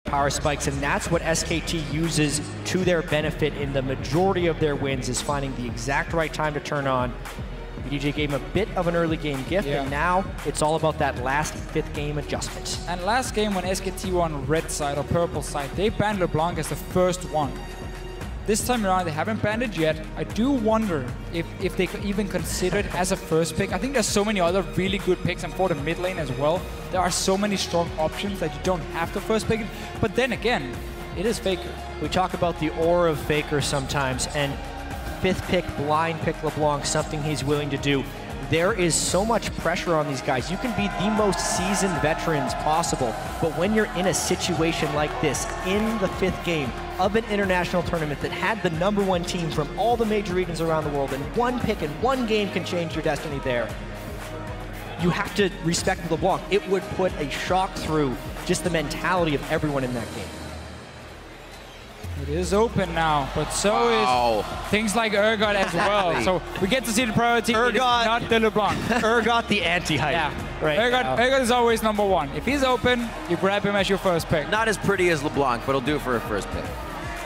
power spikes, and that's what SKT uses to their benefit in the majority of their wins, is finding the exact right time to turn on. EDG gave him a bit of an early game gift, and now it's all about that last 5th game adjustment. And last game when SKT were on red side or purple side, they banned LeBlanc as the first one. This time around, they haven't banned it yet. I do wonder if they could even consider it as a first pick. I think there's so many other really good picks, and for the mid lane as well, there are so many strong options that you don't have to first pick it. But then again, it is Faker. We talk about the aura of Faker sometimes, and 5th pick, blind pick LeBlanc, something he's willing to do. There is so much pressure on these guys. You can be the most seasoned veterans possible, but when you're in a situation like this, in the 5th game of an international tournament that had the #1 team from all the major regions around the world, and one pick and one game can change your destiny there, you have to respect LeBlanc. It would put a shock through just the mentality of everyone in that game. It is open now, but so is things like Urgot as well. So we get to see the priority. Urgot, not the LeBlanc. Urgot the anti-hype. Yeah, right. Urgot is always #1. If he's open, you grab him as your first pick. Not as pretty as LeBlanc, but he'll do for a first pick.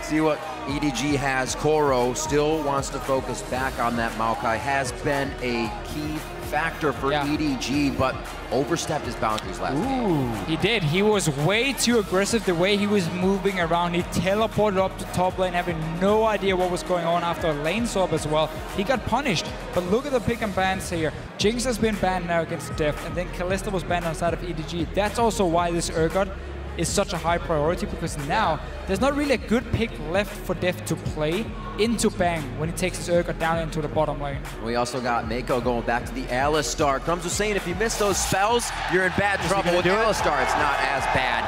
See what EDG has. Koro still wants to focus back on that Maokai. Has been a key factor for EDG, but overstepped his boundaries last game. He did. He was way too aggressive the way he was moving around. He teleported up to top lane, having no idea what was going on after a lane swap as well. He got punished. But look at the pick and bans here. Jinx has been banned now against Deft, and then Kalista was banned on the side of EDG. That's also why this Urgot is such a high priority, because now there's not really a good pick left for Deft to play into Bang when he takes his Urgot down into the bottom lane. We also got Mako going back to the Alistar. Crumbs was saying if you miss those spells, you're in bad trouble. With Alistar, it's not as bad.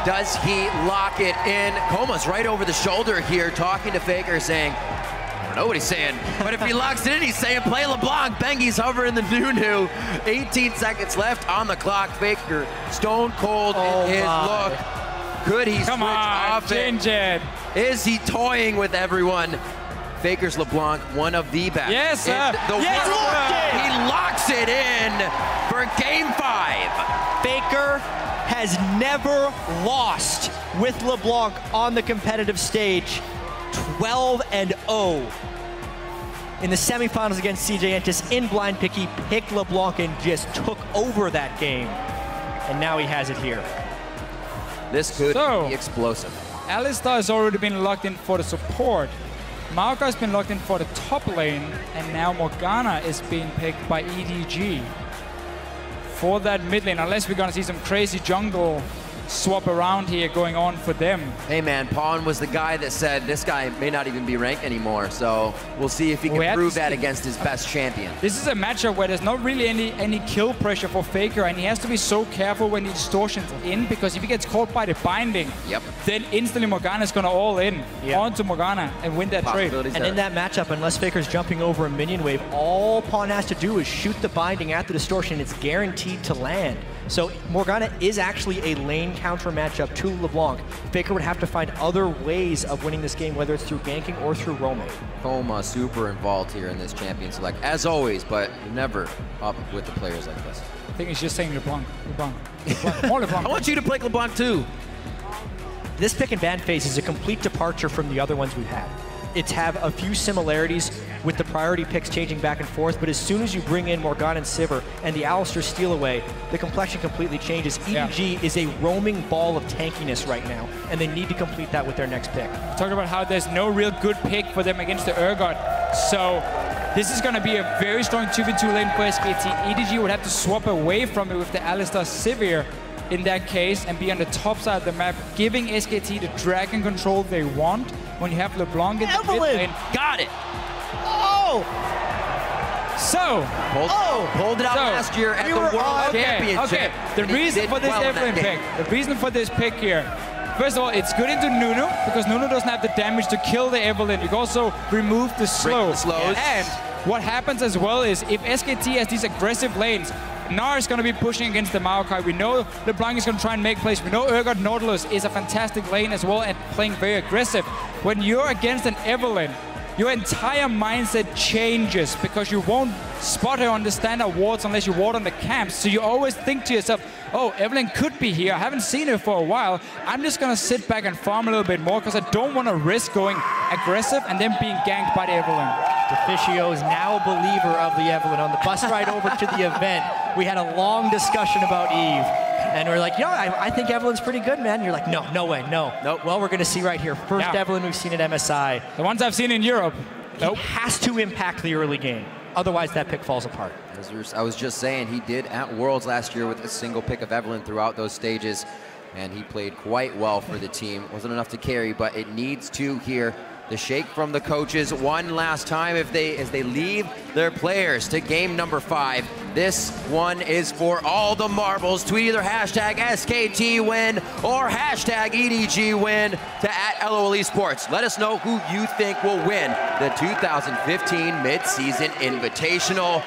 Does he lock it in? Koma's right over the shoulder here, talking to Faker, saying, I don't know what he's saying, but if he locks it in, he's saying play LeBlanc. Bengi's hovering the Nunu. 18 seconds left on the clock. Faker stone cold in his look. Could he switch off it? Is he toying with everyone? Faker's LeBlanc, one of the best. Yes, sir. He locks it in for game 5. Faker has never lost with LeBlanc on the competitive stage. 12-0 in the semifinals against CJ Entis in blind pick. He picked LeBlanc and just took over that game, and now he has it here. This could be explosive. Alistar has already been locked in for the support. Maokai has been locked in for the top lane, and now Morgana is being picked by EDG for that mid lane, unless we're gonna see some crazy jungle swap around here going on for them. Hey man, Pawn was the guy that said this guy may not even be ranked anymore, so we'll see if he can prove that against his best champion. This is a matchup where there's not really any kill pressure for Faker, and he has to be so careful when he distortions in, because if he gets caught by the binding, then instantly Morgana's gonna all in onto Morgana and win that trade. And in that matchup, unless Faker's jumping over a minion wave, all Pawn has to do is shoot the binding at the distortion. It's guaranteed to land. So Morgana is actually a lane counter matchup to LeBlanc. Faker would have to find other ways of winning this game, whether it's through ganking or through roaming. Koma super involved here in this champion select, as always, but never up with the players like this. I think he's just saying LeBlanc. More LeBlanc. I want you to play LeBlanc too. This pick and ban phase is a complete departure from the other ones we've had. It's have a few similarities with the priority picks changing back and forth, but as soon as you bring in Morgana and Sivir and the Alistar steal away, the complexion completely changes. EDG is a roaming ball of tankiness right now, and they need to complete that with their next pick. Talk about how there's no real good pick for them against the Urgot. So this is going to be a very strong 2v2 lane for SKT. EDG would have to swap away from it with the Alistar Sivir in that case and be on the top side of the map, giving SKT the dragon control they want when you have LeBlanc in the mid lane. Got it! Oh! So, pulled it out last year at the World Championship. Okay, the reason for this Evelyn pick, the reason for this pick here, first of all, it's good into Nunu, because Nunu doesn't have the damage to kill the Evelyn. You can also remove the slow. And what happens as well is, if SKT has these aggressive lanes, Gnar is going to be pushing against the Maokai. We know LeBlanc is going to try and make plays. We know Urgot Nautilus is a fantastic lane as well and playing very aggressive. When you're against an Evelyn, your entire mindset changes because you won't spot her on the standard wards unless you ward on the camps. So you always think to yourself, oh, Evelyn could be here. I haven't seen her for a while. I'm just going to sit back and farm a little bit more because I don't want to risk going aggressive and then being ganked by the Evelyn. Deficio is now a believer of the Evelyn. On the bus ride over to the event, we had a long discussion about Eve. And we're like, I think Evelyn's pretty good, man. And you're like, no way, no. Nope. Well, we're going to see right here. First Evelyn we've seen at MSI. The ones I've seen in Europe. Nope. He has to impact the early game. Otherwise, that pick falls apart. As I was just saying, he did at Worlds last year with a single pick of Evelyn throughout those stages. And he played quite well for the team. Wasn't enough to carry, but it needs to here. The shake from the coaches one last time as they leave their players to game number 5. This one is for all the marbles. Tweet either hashtag SKT win or hashtag EDG win to @LOL Esports. Let us know who you think will win the 2015 mid-season invitational.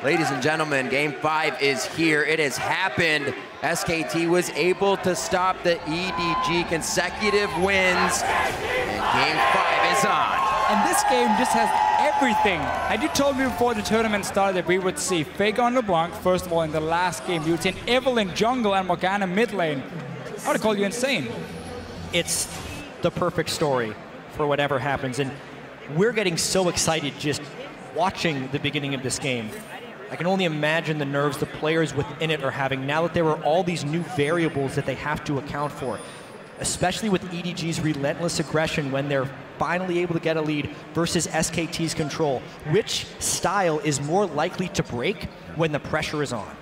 Ladies and gentlemen, game 5 is here. It has happened. SKT was able to stop the EDG consecutive wins, and game 5 is on. And this game just has everything. Had you told me before the tournament started that we would see Faker on LeBlanc, first of all, in the last game, you would see Evelyn jungle and Morgana mid lane, I would have called you insane. It's the perfect story for whatever happens, and we're getting so excited just watching the beginning of this game. I can only imagine the nerves the players within it are having now that there are all these new variables that they have to account for, especially with EDG's relentless aggression when they're finally able to get a lead versus SKT's control. Which style is more likely to break when the pressure is on?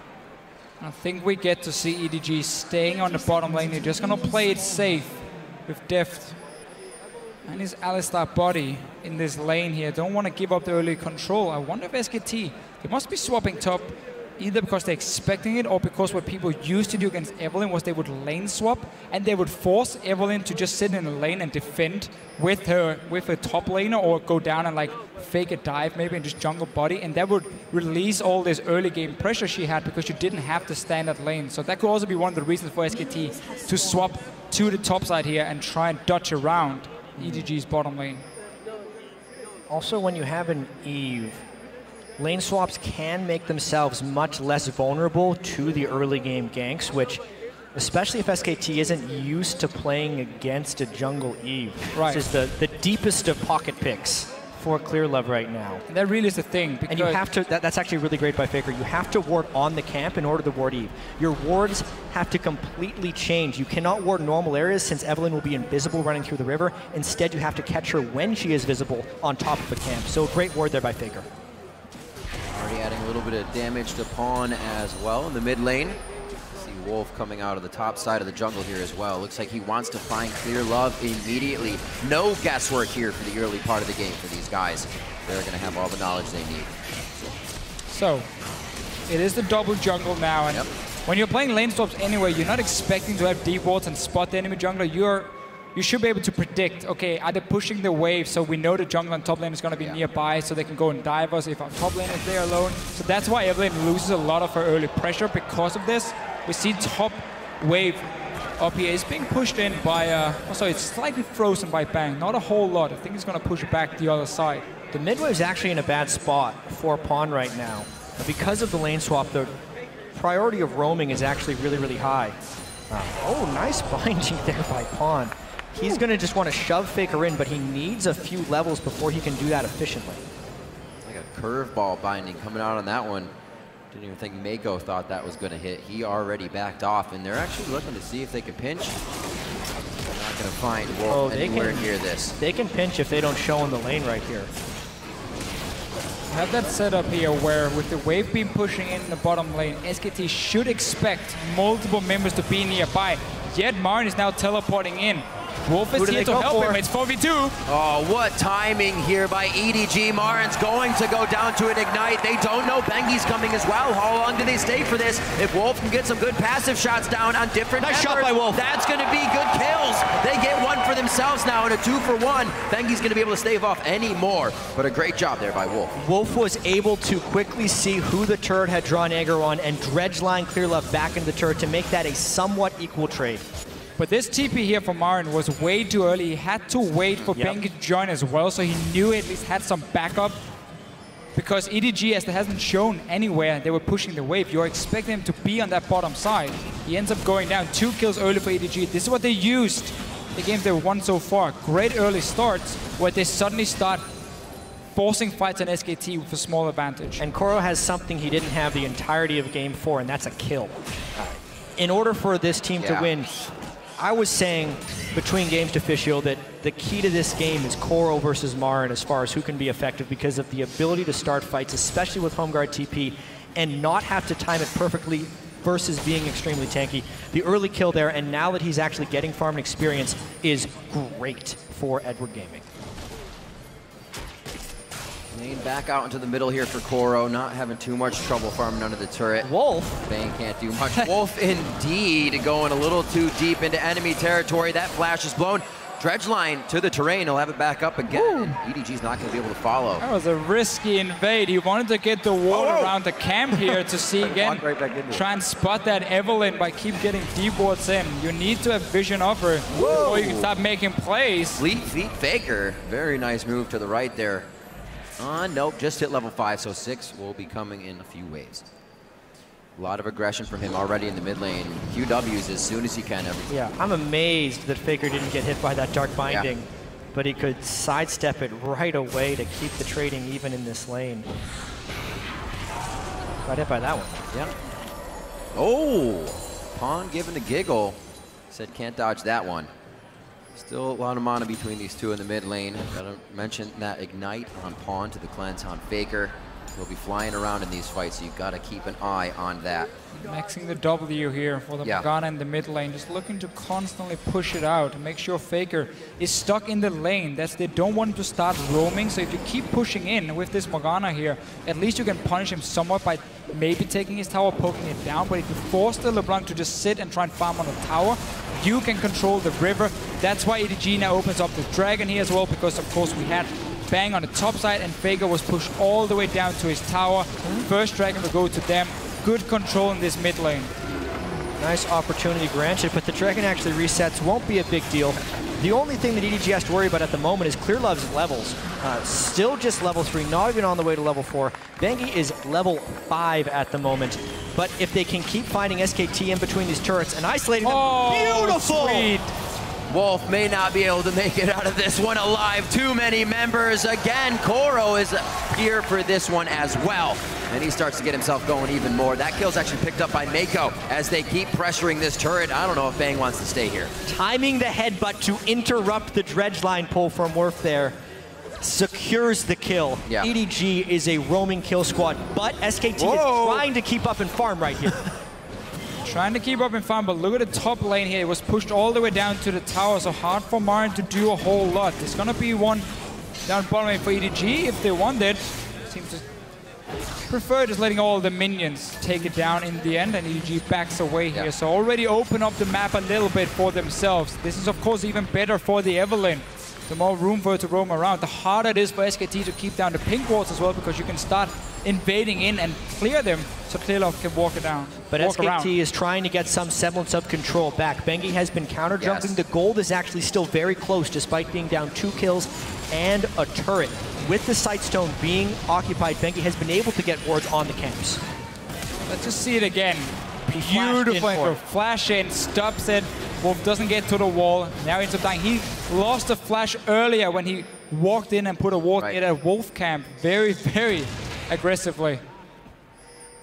I think we get to see EDG staying on the bottom lane. They're just going to play it safe with Deft and his Alistar body in this lane here. Don't want to give up the early control. I wonder if SKT, they must be swapping top either because they're expecting it or because what people used to do against Evelyn was they would lane swap and they would force Evelyn to just sit in the lane and defend with her top laner or go down and like fake a dive maybe and just jungle body, and that would release all this early game pressure she had because you didn't have to stand at lane. So that could also be one of the reasons for SKT to swap to the top side here and try and dodge around EDG's bottom lane. Also, when you have an Eve, lane swaps can make themselves much less vulnerable to the early game ganks, which, especially if SKT isn't used to playing against a jungle Eve. Right. This is the deepest of pocket picks for Clear Love right now. And that really is the thing. And you have to, that's actually really great by Faker, you have to ward on the camp in order to ward Eve. Your wards have to completely change. You cannot ward normal areas since Evelyn will be invisible running through the river. Instead, you have to catch her when she is visible on top of the camp. So great ward there by Faker. Already adding a little bit of damage to Pawn as well in the mid lane. See Wolf coming out of the top side of the jungle here as well. Looks like he wants to find Clear Love immediately. No guesswork here for the early part of the game for these guys. They're going to have all the knowledge they need. So, it is the double jungle now, and when you're playing lane swaps anyway, you're not expecting to have deep wards and spot the enemy jungler. You should be able to predict, okay, are they pushing the wave so we know the jungle and top lane is going to be nearby so they can go and dive us if our top lane is there alone. So that's why Evelyn loses a lot of her early pressure because of this. We see top wave up here is being pushed in by, it's slightly frozen by Bang, not a whole lot. I think he's going to push it back the other side. The mid wave's actually in a bad spot for Pawn right now. Because of the lane swap, the priority of roaming is actually really, really high. Oh, nice binding there by Pawn. He's going to just want to shove Faker in, but he needs a few levels before he can do that efficiently. Like a curveball binding coming out on that one. Didn't even think Mako thought that was going to hit. He already backed off, and they're actually looking to see if they can pinch. They're not going to find Wolf anywhere near this. They can pinch if they don't show in the lane right here. Have that set up here where with the wave beam pushing in the bottom lane, SKT should expect multiple members to be nearby. Yet Marin is now teleporting in. Wolf is here to help him. It's 4v2. Oh, what timing here by EDG. Marin's going to go down to an ignite. They don't know Bengi's coming as well. How long do they stay for this? If Wolf can get some good passive shots down on different nice shot by Wolf. That's going to be good kills. They get one for themselves now and a 2-for-1. Bengi's going to be able to stave off any more, but a great job there by Wolf. Wolf was able to quickly see who the turret had drawn aggro on and dredge line Clear Love back into the turret to make that a somewhat equal trade. But this TP here from Marin was way too early. He had to wait for Bengi to join as well, so he knew he at least had some backup. Because EDG, as it hasn't shown anywhere, they were pushing the wave. You're expecting him to be on that bottom side. He ends up going down. 2 kills early for EDG. This is what they used the games they've won so far. Great early starts where they suddenly start forcing fights on SKT with a small advantage. And Koro has something he didn't have the entirety of game 4, and that's a kill. In order for this team to win, I was saying between games to Fischio that the key to this game is Koro versus Marin as far as who can be effective because of the ability to start fights, especially with home guard TP, and not have to time it perfectly versus being extremely tanky. The early kill there, and now that he's actually getting farm and experience, is great for Edward Gaming. Lane back out into the middle here for Koro, not having too much trouble farming under the turret. Wolf. Bang can't do much. Wolf indeed going a little too deep into enemy territory. That flash is blown. Dredge line to the terrain. He'll have it back up again. And EDG's not going to be able to follow. That was a risky invade. He wanted to get the wall around the camp here to see again. Try and spot that Evelyn by keep getting deep wards in. You need to have vision of her before you can start making plays. Fleet Faker. Very nice move to the right there. Nope, just hit level 5, so 6 will be coming in a few waves. A lot of aggression from him already in the mid lane. QWs as soon as he can. Yeah, I'm amazed that Faker didn't get hit by that Dark Binding, but he could sidestep it right away to keep the trading even in this lane. Got hit by that one. Yeah. Oh, Pawn giving a giggle. Said can't dodge that one. Still a lot of mana between these two in the mid lane. Gotta mention that Ignite on Pawn to the cleanse on Faker. He'll be flying around in these fights, so you've got to keep an eye on that. Maxing the W here for the Morgana in the mid lane, just looking to constantly push it out and make sure Faker is stuck in the lane. They don't want him to start roaming, so if you keep pushing in with this Morgana here, at least you can punish him somewhat by maybe taking his tower, poking it down, but if you force the LeBlanc to just sit and try and farm on the tower, you can control the river. That's why EDG now opens up the Dragon here as well, because of course we had Bang on the top side, and Faker was pushed all the way down to his tower. First Dragon will go to them. Good control in this mid lane. Nice opportunity granted, but the Dragon actually resets. Won't be a big deal. The only thing that EDG has to worry about at the moment is Clear Love's levels. Still just level 3, not even on the way to level 4. Bengi is level 5 at the moment. But if they can keep finding SKT in between these turrets and isolating them, beautiful! Sweet. Wolf may not be able to make it out of this one alive. Too many members. Again, Koro is here for this one as well. And he starts to get himself going even more. That kill's actually picked up by Mako as they keep pressuring this turret. I don't know if Bang wants to stay here. Timing the headbutt to interrupt the dredge line pull from Worf there secures the kill. Yeah. EDG is a roaming kill squad, but SKT is trying to keep up and farm right here. Trying to keep up in farm, but look at the top lane here. It was pushed all the way down to the tower, so hard for Marin to do a whole lot. There's going to be one down bottom lane for EDG if they want it. Seems to prefer just letting all the minions take it down in the end, and EDG backs away here. So already open up the map a little bit for themselves. This is of course even better for the Evelyn. The more room for her to roam around, the harder it is for SKT to keep down the pink walls as well, because you can start invading in and clear them so Clearlove can walk it down. But SKT is trying to get some semblance of control back. Bengi has been counter jumping. The gold is actually still very close despite being down 2 kills and a turret. With the Sightstone being occupied, Bengi has been able to get wards on the camps. Let's just see it again. Beautiful. Flash in, stops it. Wolf doesn't get to the wall. Now ends up dying. He lost a flash earlier when he walked in and put a ward in a Wolf camp very, very aggressively.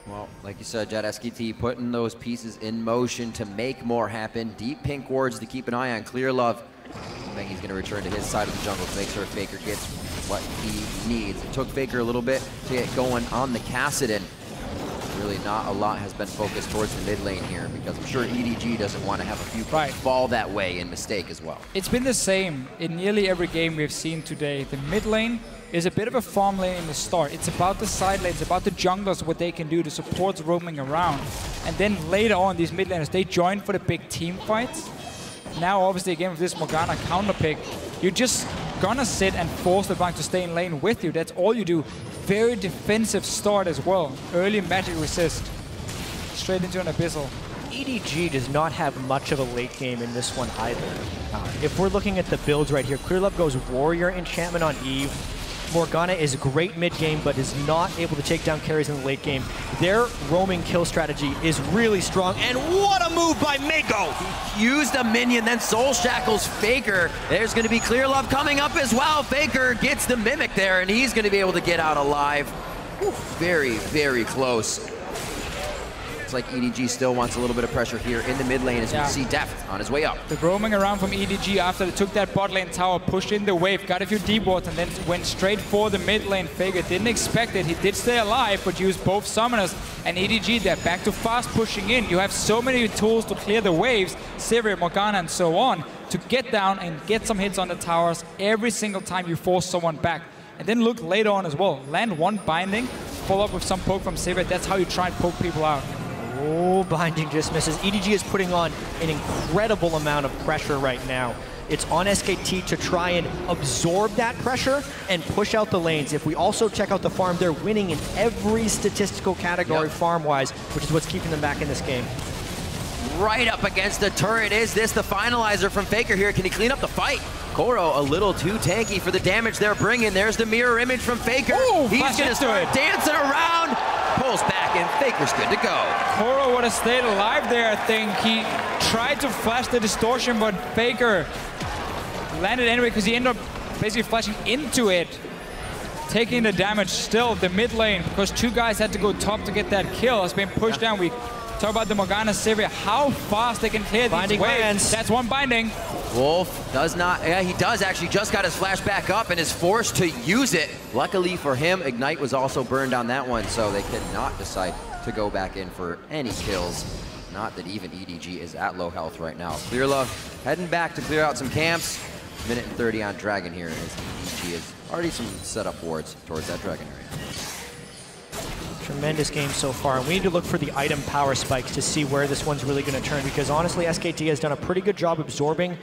Well, like you said, Jet, SKT putting those pieces in motion to make more happen. Deep pink wards to keep an eye on. Clear Love. I think he's going to return to his side of the jungle to make sure Faker gets what he needs. It took Faker a little bit to get going on the Kassadin. Really not a lot has been focused towards the mid lane here, because I'm sure EDG doesn't want to have a few fall that way and mistake as well. It's been the same in nearly every game we've seen today. The mid lane is a bit of a farm lane in the start. It's about the side lanes, about the junglers, what they can do to support roaming around. And then later on, these mid laners, they join for the big team fights. Now, obviously, again, with this Morgana counter pick, you're just gonna sit and force the bank to stay in lane with you. That's all you do. Very defensive start as well. Early magic resist. Straight into an Abyssal. EDG does not have much of a late game in this one either. If we're looking at the builds right here, Clearlove goes Warrior Enchantment on Eve. Morgana is great mid-game, but is not able to take down carries in the late game. Their roaming kill strategy is really strong, and what a move by Mako! He used a minion, then Soul Shackles Faker. There's going to be Clearlove coming up as well. Faker gets the Mimic there, and he's going to be able to get out alive. Whew, very, very close. Looks like EDG still wants a little bit of pressure here in the mid lane as we see Deft on his way up. The roaming around from EDG after they took that bot lane tower, pushed in the wave, got a few deep wards, and then went straight for the mid lane. Faker didn't expect it. He did stay alive, but used both summoners. And EDG, they're back to fast pushing in. You have so many tools to clear the waves, Sivir, Morgana, and so on, to get down and get some hits on the towers every single time you force someone back. And then look later on as well. Land one binding, follow up with some poke from Sivir. That's how you try and poke people out. Oh, binding just misses. EDG is putting on an incredible amount of pressure right now. It's on SKT to try and absorb that pressure and push out the lanes. If we also check out the farm, they're winning in every statistical category farm-wise, which is what's keeping them back in this game. Right up against the turret. Is this the finalizer from Faker here? Can he clean up the fight? Koro a little too tanky for the damage they're bringing. There's the mirror image from Faker. Ooh, he's going to start dancing around. Pulls back and Faker's good to go. Koro would have stayed alive there, I think. He tried to flash the distortion, but Faker landed anyway because he ended up basically flashing into it, taking the damage. Still, the mid lane, because two guys had to go top to get that kill, has been pushed down. We talk about the Morgana Sivir, how fast they can clear these waves. That's one binding. Wolf does not, he does actually just got his flash back up and is forced to use it. Luckily for him, Ignite was also burned on that one, so they cannot decide to go back in for any kills. Not that even EDG is at low health right now. Clearlove heading back to clear out some camps. Minute and 30 on Dragon here as EDG has already some setup wards towards that Dragon area. Tremendous game so far, and we need to look for the item power spikes to see where this one's really going to turn, because honestly, SKT has done a pretty good job absorbing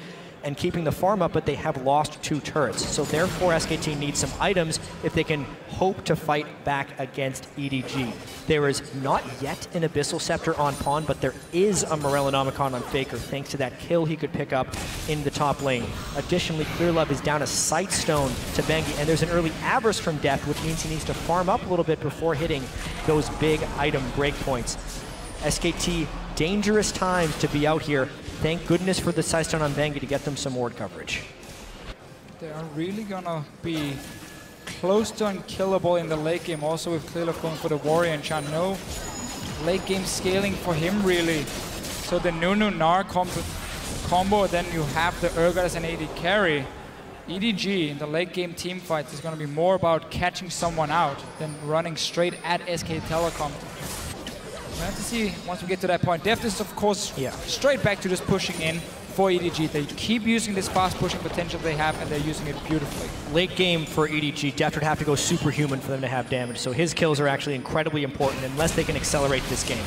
and keeping the farm up, but they have lost 2 turrets. So therefore, SKT needs some items if they can hope to fight back against EDG. There is not yet an Abyssal Scepter on Pawn, but there is a Morellonomicon on Faker, thanks to that kill he could pick up in the top lane. Additionally, Clearlove is down a Sightstone to Bengi, and there's an early Avarice from Deft, which means he needs to farm up a little bit before hitting those big item breakpoints. SKT, dangerous times to be out here. Thank goodness for the Sightstone on Bengi to get them some ward coverage. They are really gonna be close to unkillable in the late game, also with Clearlove going for the Warrior Enchant. No late game scaling for him really. So the Nunu-Gnar combo, then you have the Urgot as an AD carry. EDG in the late game team fight is gonna be more about catching someone out than running straight at SK Telecom. We'll have to see once we get to that point. Deft is, of course, straight back to just pushing in for EDG. They keep using this fast pushing potential they have, and they're using it beautifully. Late game for EDG, Deft would have to go superhuman for them to have damage, so his kills are actually incredibly important unless they can accelerate this game.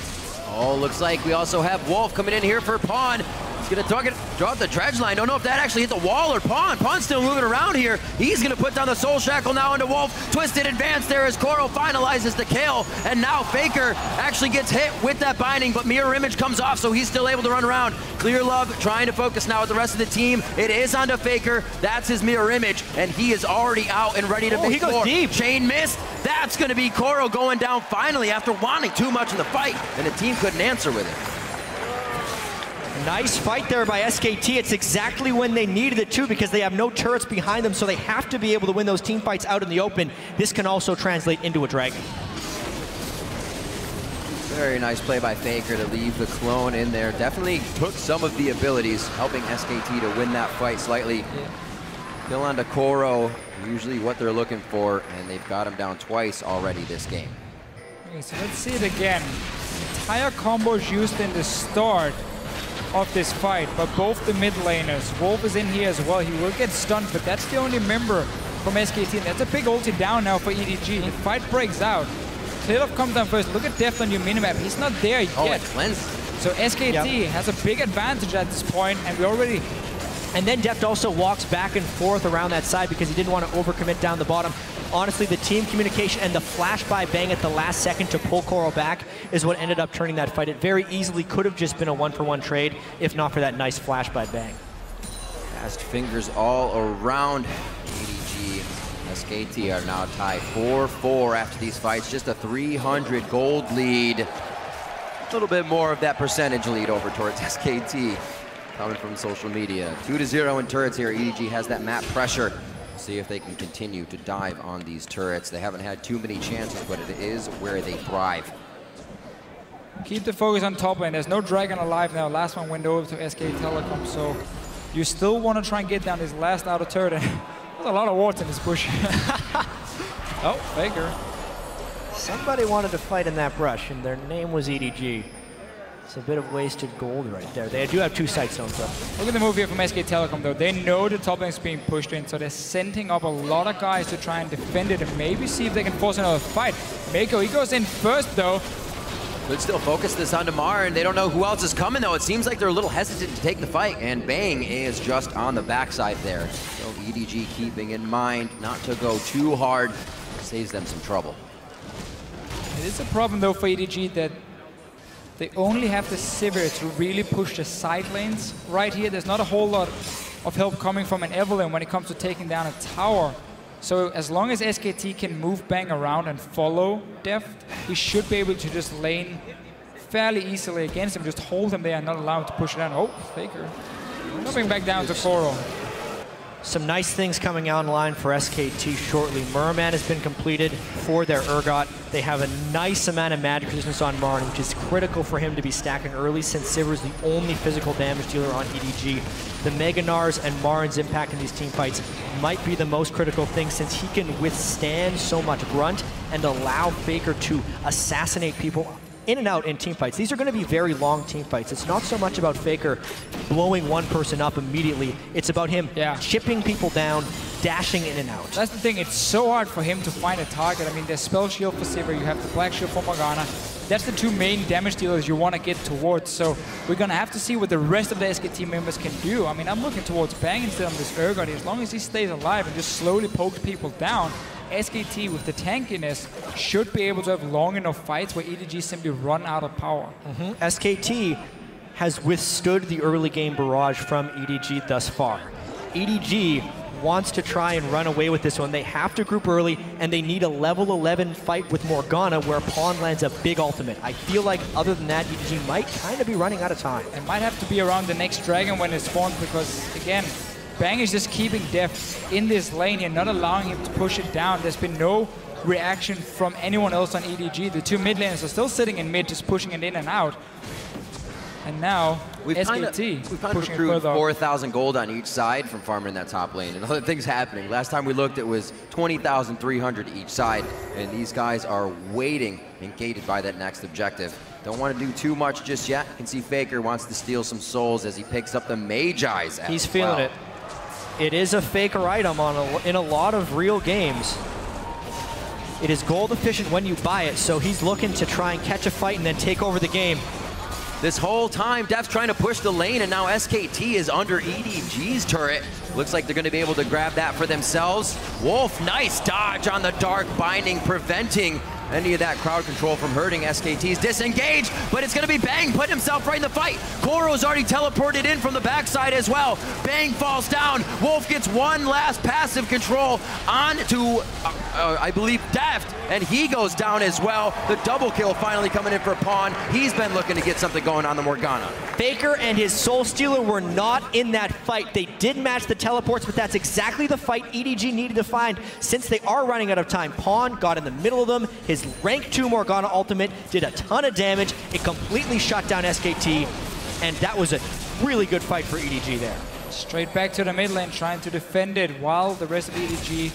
Oh, looks like we also have Wolf coming in here for Pawn. He's going to draw the dredge line. Don't know if that actually hit the wall or Pawn. Pawn's still moving around here. He's going to put down the Soul Shackle now into Wolf. Twisted advance there as Koro finalizes the kill. And now Faker actually gets hit with that binding, but Mirror Image comes off, so he's still able to run around. Clearlove trying to focus now with the rest of the team. It is onto Faker. That's his Mirror Image, and he is already out and ready to make more. He goes deep. Chain missed. That's going to be Koro going down finally after wanting too much in the fight, and the team couldn't answer with it. Nice fight there by SKT. It's exactly when they needed it too, because they have no turrets behind them, so they have to be able to win those team fights out in the open. This can also translate into a Dragon. Very nice play by Faker to leave the clone in there. Definitely took some of the abilities, helping SKT to win that fight slightly. Kill onto Koro, usually what they're looking for, and they've got him down twice already this game. Okay, so let's see it again. Entire combos used in the start of this fight, but both the mid laners. Wolf is in here as well. He will get stunned, but that's the only member from SKT. And that's a big ulti down now for EDG. The fight breaks out. Clearlove comes down first. Look at Deft on your minimap. He's not there yet. So SKT has a big advantage at this point, and we already... And then Deft also walks back and forth around that side because he didn't want to overcommit down the bottom. honestly, the team communication and the flash by Bang at the last second to pull Coral back is what ended up turning that fight. It very easily could have just been a 1-for-1 trade if not for that nice flash by Bang. Fast fingers all around. EDG, SKT are now tied 4-4 after these fights. Just a 300 gold lead. A little bit more of that percentage lead over towards SKT coming from social media. 2-0 in turrets here. EDG has that map pressure. See if they can continue to dive on these turrets. They haven't had too many chances, but it is where they thrive. Keep the focus on top lane. There's no Dragon alive now. Last one went over to SK Telecom, so you still want to try and get down this last outer turret. There's a lot of wards in this bush. Oh, Faker. Somebody wanted to fight in that brush, and their name was EDG. It's a bit of wasted gold right there. They do have 2 sight stones, though. Look at the move here from SK Telecom, though. They know the top lane is being pushed in, so they're sending up a lot of guys to try and defend it and maybe see if they can force another fight. Mako, he goes in first, though. Could still focus this on Damar, and they don't know who else is coming, though. It seems like they're a little hesitant to take the fight, and Bang is just on the backside there. So EDG keeping in mind not to go too hard. Saves them some trouble. It is a problem, though, for EDG that they only have the Sivir to really push the side lanes right here. There's not a whole lot of help coming from an Evelyn when it comes to taking down a tower. So as long as SKT can move Bang around and follow Deft, he should be able to just lane fairly easily against him, just hold him there and not allow him to push it down. Oh, Faker. Coming back down to Coral. Some nice things coming online for SKT shortly. Merman has been completed for their Urgot. They have a nice amount of magic resistance on Marn, which is critical for him to be stacking early since Sivir's the only physical damage dealer on EDG. The Mega Nars and Marn's impact in these team fights might be the most critical thing since he can withstand so much grunt and allow Faker to assassinate people in and out in team fights. These are going to be very long team fights. It's not so much about Faker blowing one person up immediately. It's about him chipping people down, dashing in and out. That's the thing. It's so hard for him to find a target. I mean, there's Spell Shield for Sivir. You have the Black Shield for Morgana. That's the 2 main damage dealers you want to get towards. So we're going to have to see what the rest of the SKT members can do. I mean, I'm looking towards Bang instead of this Urgot. As long as he stays alive and just slowly pokes people down, SKT with the tankiness should be able to have long enough fights where EDG simply run out of power. SKT has withstood the early game barrage from EDG thus far. EDG wants to try and run away with this one. They have to group early, and they need a level 11 fight with Morgana where Pawn lands a big ultimate. I feel like other than that, EDG might kind of be running out of time. It might have to be around the next dragon when it spawns because, again, Bang is just keeping Deft in this lane here, not allowing him to push it down. There's been no reaction from anyone else on EDG. The 2 mid laners are still sitting in mid, just pushing it in and out. And now, SKT we've kind of accrued 4,000 gold on each side from farming in that top lane, and other things happening. Last time we looked, it was 20,300 each side, and these guys are waiting and gated by that next objective. Don't want to do too much just yet. You can see Faker wants to steal some souls as he picks up the Magi's. He's feeling it. It is a Faker item in a lot of real games. It is gold efficient when you buy it, so he's looking to try and catch a fight and then take over the game. This whole time, Def's trying to push the lane, and now SKT is under EDG's turret. Looks like they're going to be able to grab that for themselves. Wolf, nice dodge on the Dark Binding, preventing any of that crowd control from hurting SKT's disengage, but it's going to be Bang putting himself right in the fight. Koro's already teleported in from the backside as well. Bang falls down. Wolf gets one last passive control onto, I believe, Deft, and he goes down as well. The double kill finally coming in for Pawn. He's been looking to get something going on the Morgana. Faker and his Soul Stealer were not in that fight. They did match the teleports, but that's exactly the fight EDG needed to find since they are running out of time. Pawn got in the middle of them. His rank 2 Morgana ultimate did a ton of damage. It completely shut down SKT, and that was a really good fight for EDG there. Straight back to the mid lane, trying to defend it while the rest of EDG,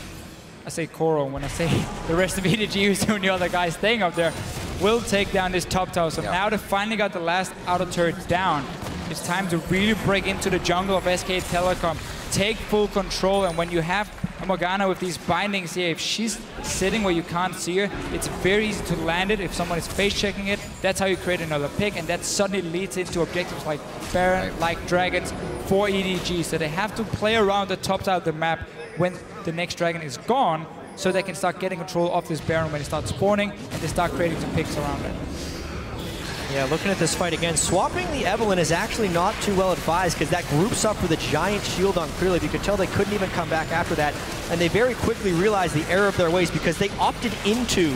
I say Koro when I say the rest of EDG, who's doing the other guys staying up there, will take down this top tower. So now they finally got the last outer turret down. It's time to really break into the jungle of SK Telecom, take full control, and when you have a Morgana with these bindings here, if she's sitting where you can't see her, it's very easy to land it. If someone is face checking it, that's how you create another pick, and that suddenly leads into objectives like Baron, like Dragons for EDG. So they have to play around the top side of the map when the next dragon is gone, so they can start getting control of this Baron when it starts spawning, and they start creating some picks around it. Yeah, looking at this fight again, swapping the Evelynn is actually not too well advised because that groups up with a giant shield on Clearly. You could tell they couldn't even come back after that, and they very quickly realized the error of their ways because they opted into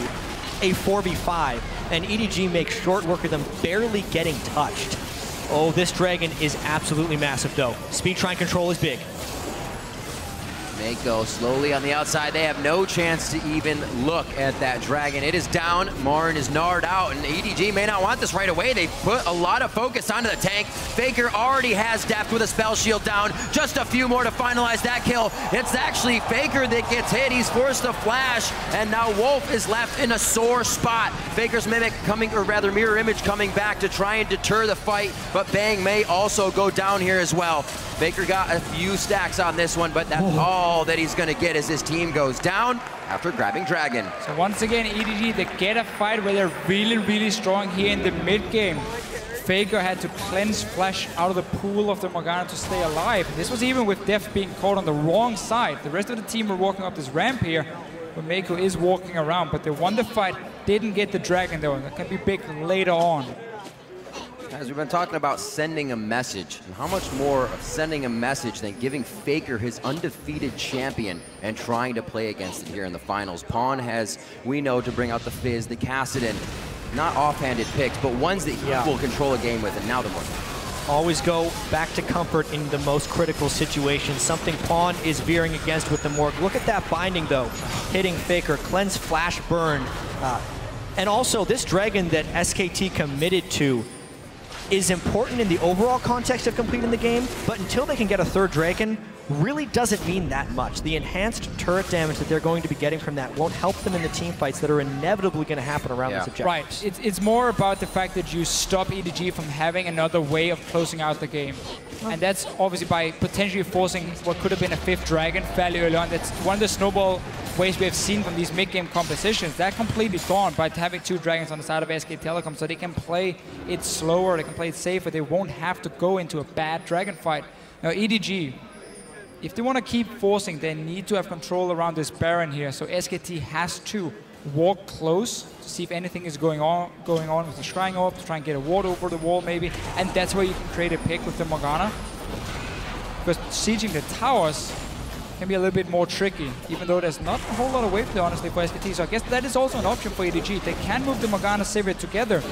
a 4v5, and EDG makes short work of them barely getting touched. Oh, this dragon is absolutely massive though. Speed try and control is big. Mako slowly on the outside. They have no chance to even look at that dragon. It is down. Marin is gnarred out, and EDG may not want this right away. They put a lot of focus onto the tank. Faker already has depth with a spell shield down. Just a few more to finalize that kill. It's actually Faker that gets hit. He's forced to flash, and now Wolf is left in a sore spot. Faker's mimic coming, or rather mirror image coming back to try and deter the fight, but Bang may also go down here as well. Faker got a few stacks on this one, but that's all that he's going to get as his team goes down after grabbing Dragon. So once again, EDG, they get a fight where they're really, really strong here in the mid game. Faker had to cleanse Flash out of the pool of the Morgana to stay alive. This was even with Def being caught on the wrong side. The rest of the team were walking up this ramp here, but Mako is walking around, but they won the fight, didn't get the Dragon though. That can be big later on. Guys, we've been talking about sending a message, and how much more of sending a message than giving Faker his undefeated champion and trying to play against it here in the finals. Pawn has, we know, to bring out the Fizz, the Kassadin, not offhanded picks, but ones that he will control a game with, and now the Morgana. Always go back to comfort in the most critical situations, something Pawn is veering against with the Morg. Look at that binding though, hitting Faker, cleanse, flash, burn. And also this Dragon that SKT committed to is important in the overall context of completing the game, but until they can get a third Dragon, really doesn't mean that much. The enhanced turret damage that they're going to be getting from that won't help them in the team fights that are inevitably going to happen around this objective. Right, it's more about the fact that you stop EDG from having another way of closing out the game. And that's obviously by potentially forcing what could have been a fifth Dragon fairly early on. That's one of the snowball ways we have seen from these mid-game compositions. That completely gone by having two Dragons on the side of SK Telecom, so they can play it slower, they can play it safer, they won't have to go into a bad Dragon fight. Now EDG, if they want to keep forcing, they need to have control around this Baron here, so SKT has to walk close to see if anything is going on with the Shrine Orb, to try and get a ward over the wall maybe, and that's where you can create a pick with the Morgana. Because sieging the towers can be a little bit more tricky, even though there's not a whole lot of wave there, honestly, for SKT. So I guess that is also an option for EDG. They can move the Morgana Savior together,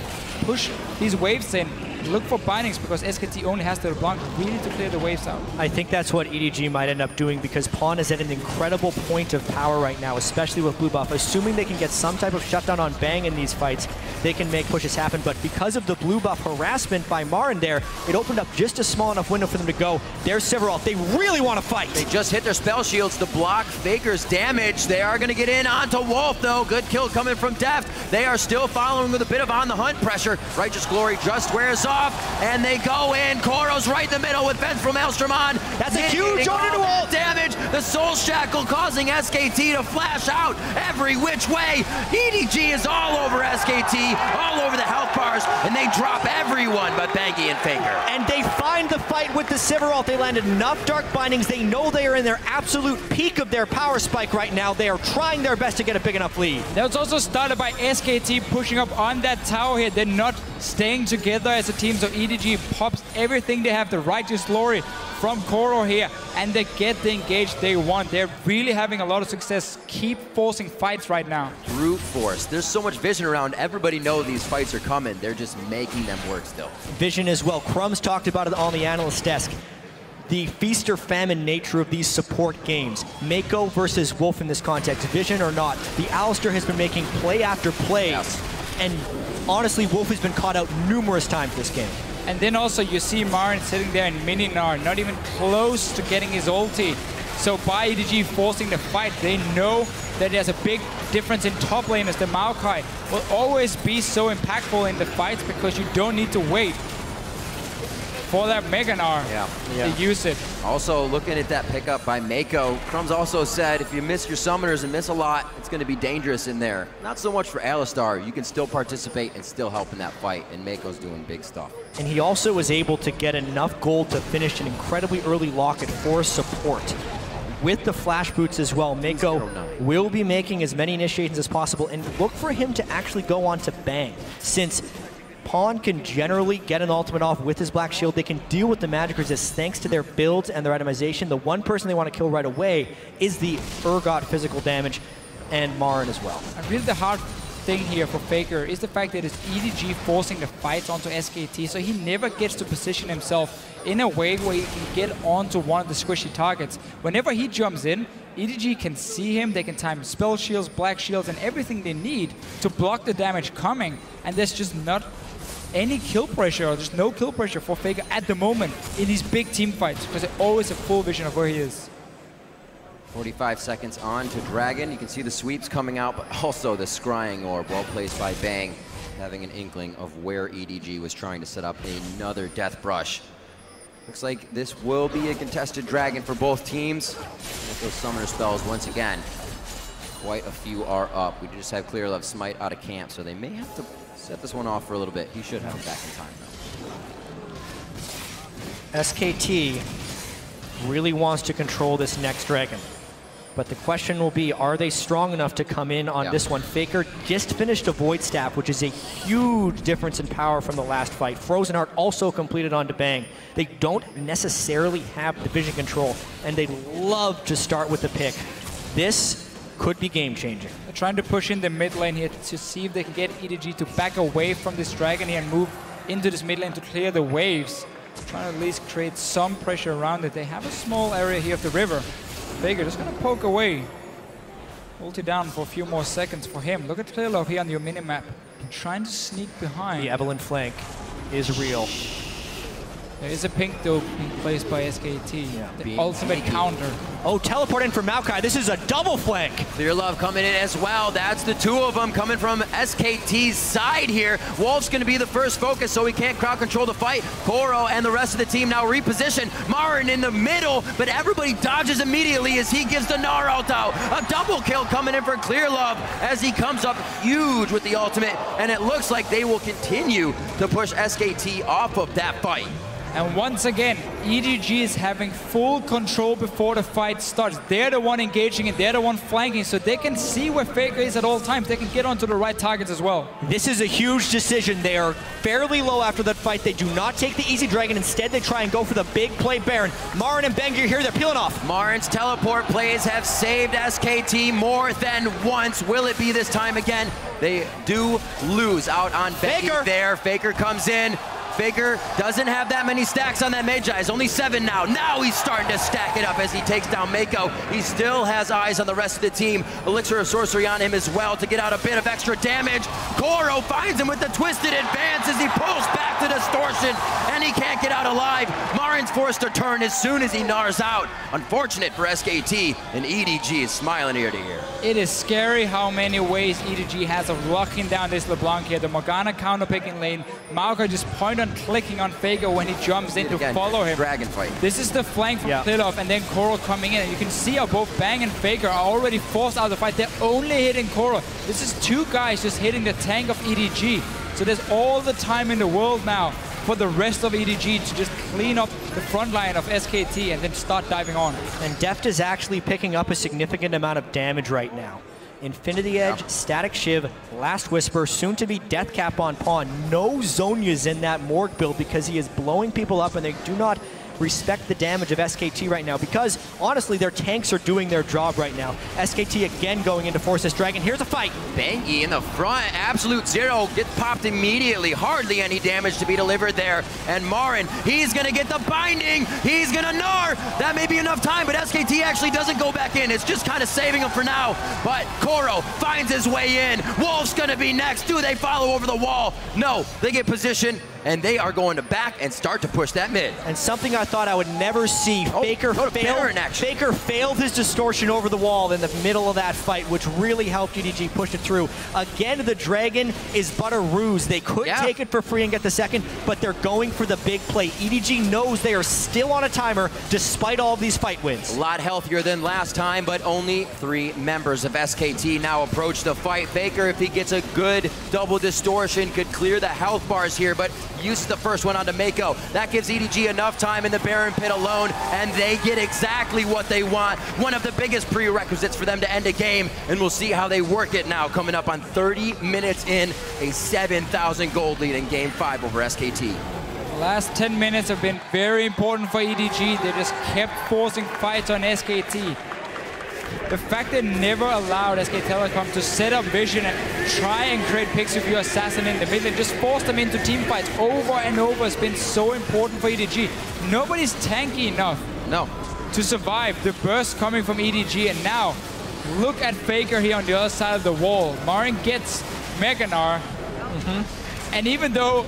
push these waves in, look for bindings, because SKT only has the LeBlanc really to clear the waves out. I think that's what EDG might end up doing, because Pawn is at an incredible point of power right now, especially with blue buff. Assuming they can get some type of shutdown on Bang in these fights, they can make pushes happen. But because of the blue buff harassment by Marin there, it opened up just a small enough window for them to go. There's Sephiroth. They really want to fight. They just hit their spell shields to block Faker's damage. They are going to get in onto Wolf, though. Good kill coming from Deft. They are still following with a bit of on-the-hunt pressure. Righteous Glory just wears off, and they go in. Koro's right in the middle with Venge from Maelstrom on. That's a huge all damage. The Soul Shackle causing SKT to flash out every which way. EDG is all over SKT, all over the health bars, and they drop everyone but Bangy and Faker. And they find the fight with the Sephiroth. They landed enough Dark Bindings. They know they are in their absolute peak of their power spike right now. They are trying their best to get a big enough lead. That was also started by SKT pushing up on that tower here. They're not staying together as a team, so EDG pops everything they have, the Righteous Glory from Koro here, and they get the engage they want. They're really having a lot of success. Keep forcing fights right now. Brute force. There's so much vision around. Everybody knows these fights are coming. They're just making them work still. Vision as well. Crumbs talked about it on the analyst desk. The feast or famine nature of these support games. Mako versus Wolf in this context, Vision or not. The Alistar has been making play after play. Yes. And honestly, Wolf has been caught out numerous times this game. And then also you see Marin sitting there in Mininar, not even close to getting his ulti. So by EDG forcing the fight, they know that there's a big difference in top lane as the Maokai will always be so impactful in the fights because you don't need to wait for that Meganar to use it. Also, looking at that pickup by Mako, Crumbs also said if you miss your summoners and miss a lot, it's going to be dangerous in there. Not so much for Alistar. You can still participate and still help in that fight, and Mako's doing big stuff. And he also was able to get enough gold to finish an incredibly early locket for support. with the flash boots as well. Mako will be making as many initiations as possible, and look for him to actually go on to Bang. Since Pawn can generally get an ultimate off with his Black Shield, they can deal with the magic resist thanks to their builds and their itemization. The one person they want to kill right away is the Urgot physical damage, and Marin as well. And really the hard thing here for Faker is the fact that it's EDG forcing the fights onto SKT, so he never gets to position himself in a way where he can get onto one of the squishy targets. Whenever he jumps in, EDG can see him, they can time spell shields, black shields, and everything they need to block the damage coming, and there's just not any kill pressure, or there's no kill pressure for Faker at the moment in these big team fights, because they always have full vision of where he is. 45 seconds on to Dragon. You can see the sweeps coming out, but also the scrying orb, well placed by Bang, having an inkling of where EDG was trying to set up another death brush. Looks like this will be a contested Dragon for both teams. With those summoner spells, once again, quite a few are up. We just have Clear Love Smite out of camp, so they may have to set this one off for a little bit. He should have him back in time, though. SKT really wants to control this next Dragon. But the question will be, are they strong enough to come in on this one? Faker just finished a Void Staff, which is a huge difference in power from the last fight. Frozen Heart also completed onto Bang. They don't necessarily have the vision control, and they love to start with the pick. This could be game-changing. They're trying to push in the mid lane here to see if they can get EDG to back away from this Dragon here and move into this mid lane to clear the waves. Trying to at least create some pressure around it. They have a small area here of the river. Faker just gonna poke away. Ulti down for a few more seconds for him. Look at Clear Love here on your minimap. Trying to sneak behind. The Evelyn flank is real. There is a pink though being placed by SKT. The ultimate counter. Oh, teleport in from Maokai. This is a double flank. Clear Love coming in as well. That's the two of them coming from SKT's side here. Wolf's going to be the first focus, so he can't crowd control the fight. Koro and the rest of the team now reposition. Marin in the middle, but everybody dodges immediately as he gives the Gnar ult out. A double kill coming in for Clear Love as he comes up huge with the ultimate, and it looks like they will continue to push SKT off of that fight. And once again, EDG is having full control before the fight starts. They're the one engaging and they're the one flanking, so they can see where Faker is at all times. They can get onto the right targets as well. This is a huge decision. They are fairly low after that fight. They do not take the easy Dragon. Instead, they try and go for the big play Baron. Marin and Bang, you're here. They're peeling off. Marin's teleport plays have saved SKT more than once. Will it be this time again? They do lose out on Faker there. Faker comes in. Faker doesn't have that many stacks on that Magi. It's only 7 now. Now he's starting to stack it up as he takes down Mako. He still has eyes on the rest of the team. Elixir of Sorcery on him as well to get out a bit of extra damage. Koro finds him with the twisted advance as he pulls back to Distortion, and he can't get out alive. Marin's forced to turn as soon as he gnars out. Unfortunate for SKT, and EDG is smiling ear to ear. It is scary how many ways EDG has of locking down this LeBlanc here. The Morgana counter picking lane. Maokai just point on clicking on Faker when he jumps in to follow him. Dragon fight. This is the flank from Clear Love, and then Koro coming in. And you can see how both Bang and Faker are already forced out of the fight. They're only hitting Koro. This is 2 guys just hitting the tank of EDG. So there's all the time in the world now for the rest of EDG to just clean up the front line of SKT and then start diving on. And Deft is actually picking up a significant amount of damage right now. Infinity Edge, Static Shiv, Last Whisper, soon to be Death Cap on Pawn. No Zhonya's in that Morg build because he is blowing people up, and they do not respect the damage of SKT right now because, honestly, their tanks are doing their job right now. SKT again going into force this Dragon. Here's a fight. Bangy in the front, Absolute Zero gets popped immediately. Hardly any damage to be delivered there. And Marin, he's going to get the binding. He's going to Gnar. That may be enough time, but SKT actually doesn't go back in. It's just kind of saving him for now. But Koro finds his way in. Wolf's going to be next. Do they follow over the wall? No, they get position, and they are going to back and start to push that mid. And something I thought I would never see. Faker failed his distortion over the wall in the middle of that fight, which really helped EDG push it through. Again, the Dragon is but a ruse. They could take it for free and get the second, but they're going for the big play. EDG knows they are still on a timer despite all of these fight wins. A lot healthier than last time, but only 3 members of SKT now approach the fight. Faker, if he gets a good double distortion, could clear the health bars here, but uses the first one onto Mako. That gives EDG enough time in the Baron pit alone, and they get exactly what they want. One of the biggest prerequisites for them to end a game, and we'll see how they work it now, coming up on 30 minutes in, a 7,000 gold lead in Game 5 over SKT. The last 10 minutes have been very important for EDG. They just kept forcing fights on SKT. The fact they never allowed SK Telecom to set up vision and try and create picks with your assassin in the middle and just force them into team fights over and over has been so important for EDG. Nobody's tanky enough to survive the burst coming from EDG, and now look at Faker here on the other side of the wall. Marin gets Meganar, and even though...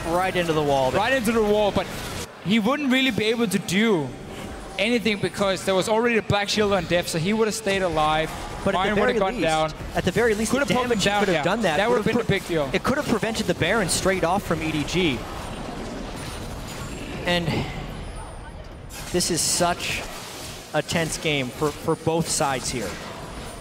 right into the wall. Right into the wall, but he wouldn't really be able to do anything because there was already a black shield on depth, so he would have stayed alive. But Marin would have gone down. At the very least, could have damage he could have done that. That would have been a big deal. It could have prevented the Baron straight off from EDG. And this is such a tense game for both sides here.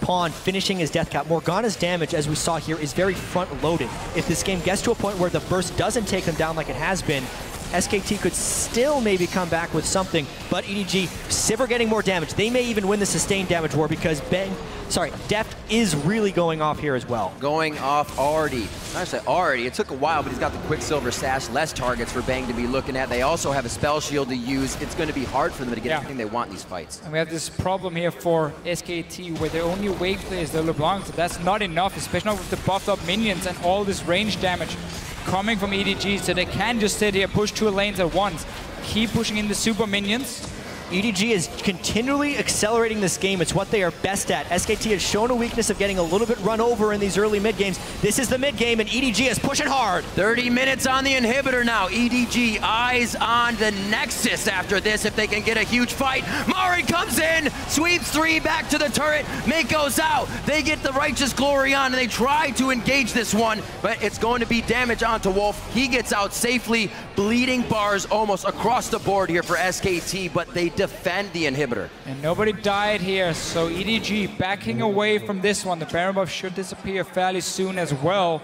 Pawn finishing his death cap. Morgana's damage, as we saw here, is very front-loaded. If this game gets to a point where the burst doesn't take them down like it has been, SKT could still maybe come back with something, but EDG, Sivir getting more damage. They may even win the sustained damage war because Deft is really going off here as well. Going off already. I say already, it took a while, but he's got the Quicksilver Sash, less targets for Bang to be looking at. They also have a spell shield to use. It's going to be hard for them to get everything they want in these fights. And we have this problem here for SKT where their only wave play is the LeBlanc, so that's not enough, especially not with the buffed up minions and all this range damage coming from EDG, so they can just sit here, push 2 lanes at once, keep pushing in the super minions. EDG is continually accelerating this game. It's what they are best at. SKT has shown a weakness of getting a little bit run over in these early mid games. This is the mid game, and EDG is pushing hard. 30 minutes on the inhibitor now. EDG eyes on the Nexus after this if they can get a huge fight. Marin comes in, sweeps 3 back to the turret. Mako's out. They get the Righteous Glory on, and they try to engage this one, but it's going to be damage onto Wolf. He gets out safely. Bleeding bars almost across the board here for SKT, but they defend the inhibitor. And nobody died here, so EDG backing away from this one. The Baron buff should disappear fairly soon as well.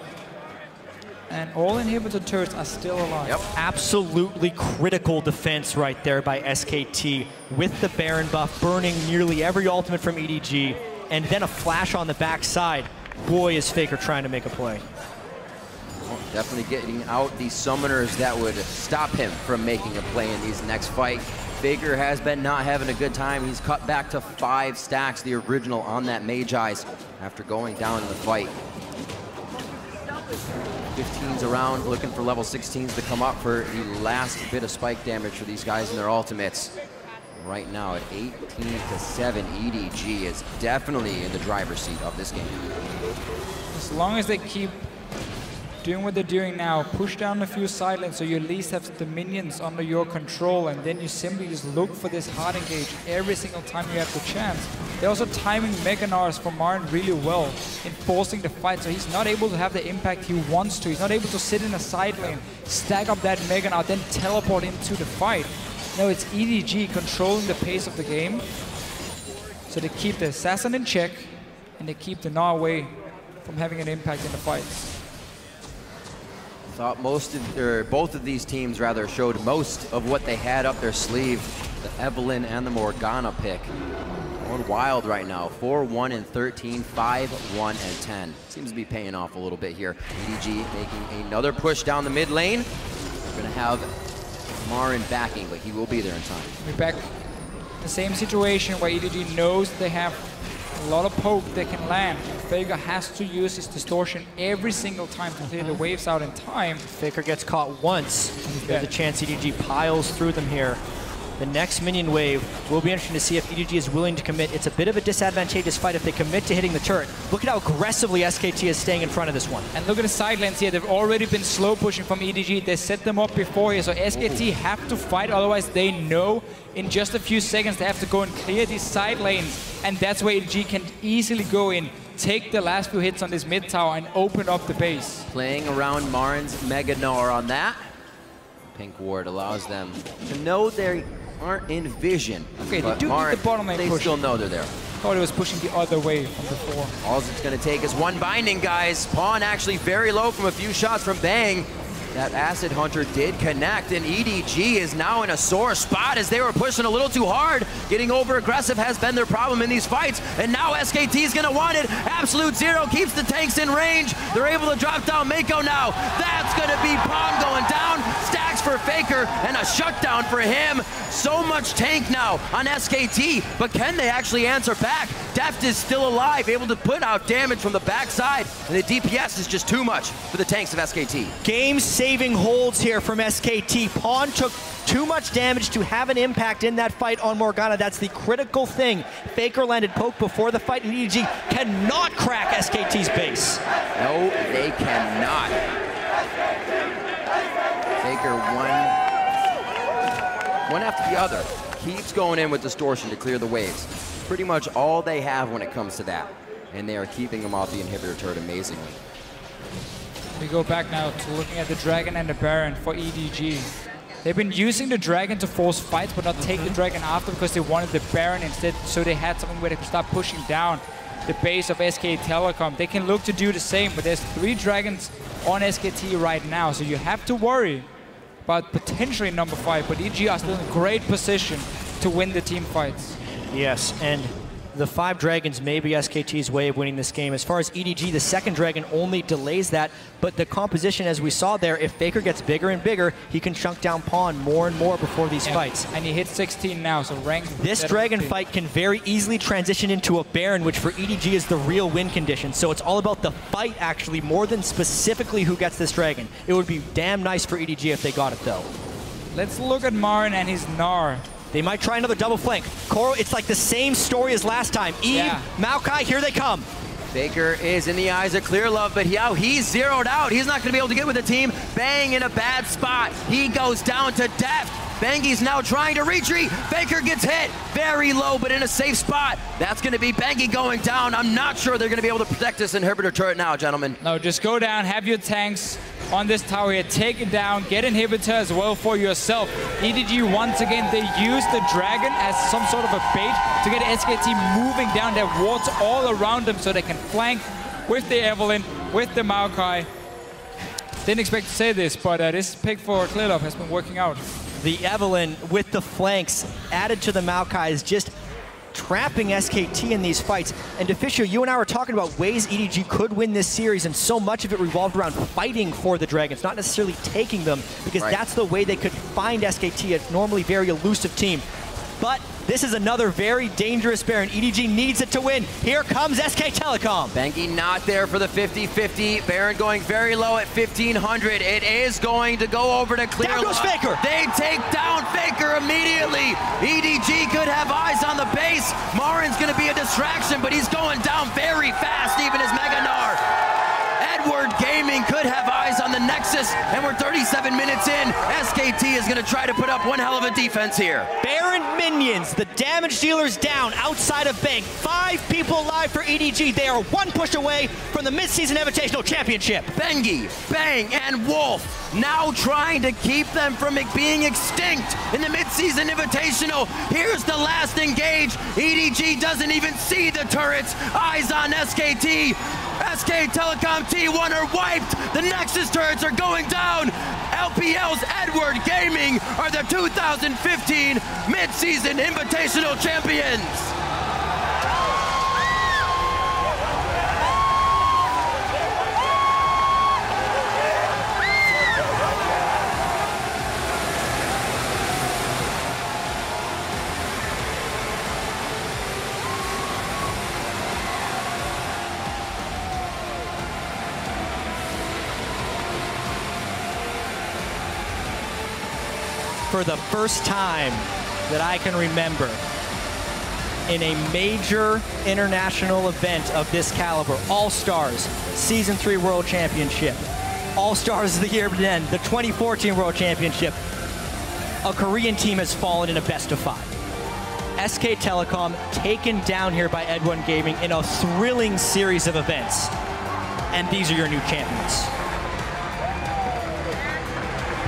And all inhibitor turrets are still alive. Yep. Absolutely critical defense right there by SKT with the Baron buff burning nearly every ultimate from EDG, and then a flash on the backside. Boy, is Faker trying to make a play. Definitely getting out these summoners that would stop him from making a play in these next fight. Faker has been not having a good time. He's cut back to 5 stacks, the original on that Mage Eyes, after going down in the fight. 15s around, looking for level 16s to come up for the last bit of spike damage for these guys in their ultimates. Right now at 18-7, EDG is definitely in the driver's seat of this game. As long as they keep doing what they're doing now, push down a few side lanes so you at least have the minions under your control, and then you simply just look for this hard engage every single time you have the chance. They're also timing Meganars for Marin really well in forcing the fight, so he's not able to have the impact he wants to. He's not able to sit in a side lane, stack up that Meganar, then teleport into the fight. No, it's EDG controlling the pace of the game, so they keep the assassin in check and they keep the Gnar away from having an impact in the fights. Thought both of these teams rather showed most of what they had up their sleeve. The Evelynn and the Morgana pick. Going wild right now. 4-1 and 13, 5-1 and 10. Seems to be paying off a little bit here. EDG making another push down the mid lane. We're gonna have Marin backing, but he will be there in time. We're back in the same situation where EDG knows they have a lot of poke they can land. Faker has to use his distortion every single time to clear the waves out in time. Faker gets caught once. There's a chance EDG piles through them here. The next minion wave will be interesting to see if EDG is willing to commit. It's a bit of a disadvantageous fight if they commit to hitting the turret. Look at how aggressively SKT is staying in front of this one. And look at the side lanes here. They've already been slow pushing from EDG. They set them up before here, so SKT have to fight. Otherwise, they know in just a few seconds they have to go and clear these side lanes. And that's where EDG can easily go in, take the last few hits on this mid tower and open up the base. Playing around Marin's Meganar on that. Pink Ward allows them to know they aren't in vision. Okay, they do Marin, get the bottom lane They push. still know they're there. Thought it was pushing the other way from before. All it's going to take is one binding, guys. Pawn actually very low from a few shots from Bang. That Acid Hunter did connect, and EDG is now in a sore spot as they were pushing a little too hard. Getting over aggressive has been their problem in these fights, and now SKT is going to want it. Absolute Zero keeps the tanks in range. They're able to drop down Mako now. That's going to be Pawn going down. Stacks for Faker, and a shutdown for him. So much tank now on SKT, but can they actually answer back? Deft is still alive, able to put out damage from the backside, and the DPS is just too much for the tanks of SKT. Game-saving holds here from SKT. Pawn took too much damage to have an impact in that fight on Morgana. That's the critical thing. Faker landed poke before the fight, and EDG cannot crack SKT's base. No, they cannot. Faker one after the other. Keeps going in with distortion to clear the waves. Pretty much all they have when it comes to that. And they are keeping them off the inhibitor turret amazingly. We go back now to looking at the Dragon and the Baron for EDG. They've been using the Dragon to force fights, but not take the Dragon after because they wanted the Baron instead, so they had something where they could start pushing down the base of SK Telecom. They can look to do the same, but there's 3 Dragons on SKT right now, so you have to worry about potentially number 5, but EDG are still in a great position to win the team fights. Yes, and the 5 Dragons may be SKT's way of winning this game. As far as EDG, the second Dragon only delays that, but the composition, as we saw there, if Faker gets bigger and bigger, he can chunk down Pawn more and more before these fights. And he hits 16 now, so rank. This Dragon fight can very easily transition into a Baron, which for EDG is the real win condition. So it's all about the fight, actually, more than specifically who gets this Dragon. It would be damn nice for EDG if they got it, though. Let's look at Marin and his Gnar. They might try another double flank. Coral, it's like the same story as last time. Eve, Maokai, here they come. Faker is in the eyes of Clear Love, but he's zeroed out. He's not going to be able to get with the team. Bang in a bad spot. He goes down to Deft. Bangy's now trying to retreat. Faker gets hit very low, but in a safe spot. That's going to be Bangy going down. I'm not sure they're going to be able to protect this inhibitor turret now, gentlemen. No, just go down, have your tanks on this tower here, take it down, get inhibitor as well for yourself. EDG, once again, they use the Dragon as some sort of a bait to get SKT moving down their wards all around them so they can flank with the Evelyn, with the Maokai. Didn't expect to say this, but this pick for Clearlove has been working out. The Evelyn with the flanks added to the Maokai is just trapping SKT in these fights. And Deficio, you and I were talking about ways EDG could win this series, and so much of it revolved around fighting for the Dragons, not necessarily taking them, because that's the way they could find SKT, a normally very elusive team. But this is another very dangerous Baron. EDG needs it to win. Here comes SK Telecom. Bangy not there for the 50-50. Baron going very low at 1,500. It is going to go over to Clear. Down goes Faker. They take down Faker immediately. EDG could have eyes on the base. Marin's going to be a distraction, but he's going down very fast, even as Mega Gnar. Edward Gaming could have eyes on the Nexus, and we're 37 minutes in. SKT is going to try to put up one hell of a defense here. Baron minions, the damage dealers down outside of Bank. 5 people alive for EDG. They are 1 push away from the mid-season Invitational Championship. Bengi, Bang, and Wolf now trying to keep them from being extinct in the mid-season Invitational. Here's the last engage. EDG doesn't even see the turrets. Eyes on SKT. SK Telecom T1 are wiped. The Nexus turrets are going down. LPL's Edward Gaming are the 2015 mid-season Invitational champions. For the first time that I can remember in a major international event of this caliber, All-Stars, Season 3 World Championship, All-Stars of the year then, the 2014 World Championship, a Korean team has fallen in a best-of-5. SK Telecom taken down here by Edwin Gaming in a thrilling series of events. And these are your new champions.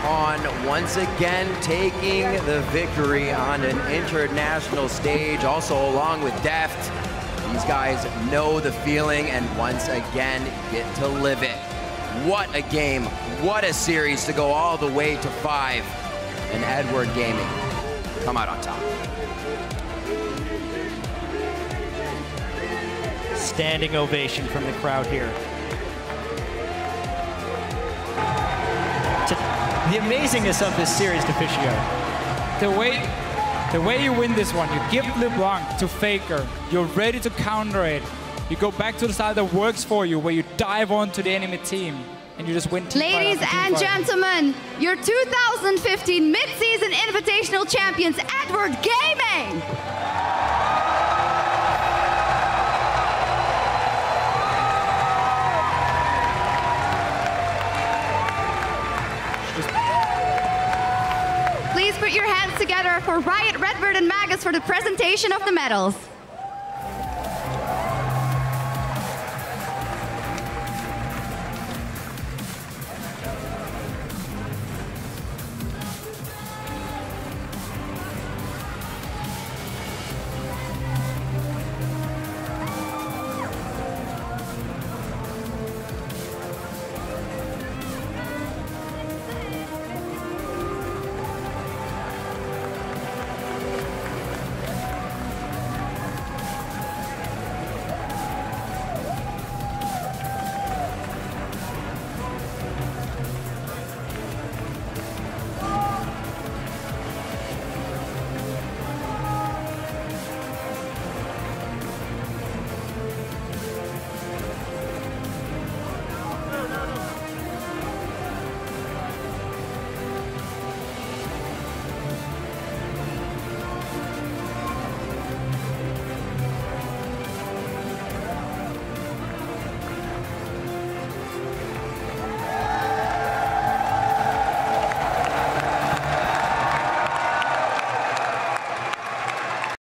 On once again taking the victory on an international stage, also along with Deft. These guys know the feeling and once again get to live it. What a game. What a series to go all the way to 5. And Edward Gaming come out on top. Standing ovation from the crowd here. The amazingness of this series, Deficio. The way you win this one, you give LeBlanc to Faker, you're ready to counter it. You go back to the style that works for you, where you dive onto the enemy team, and you just win team fight after Ladies team and fight. gentlemen, your 2015 Mid-Season Invitational Champions, Edward Gaming! Please put your hands together for Riot, Redbird, and Magus for the presentation of the medals.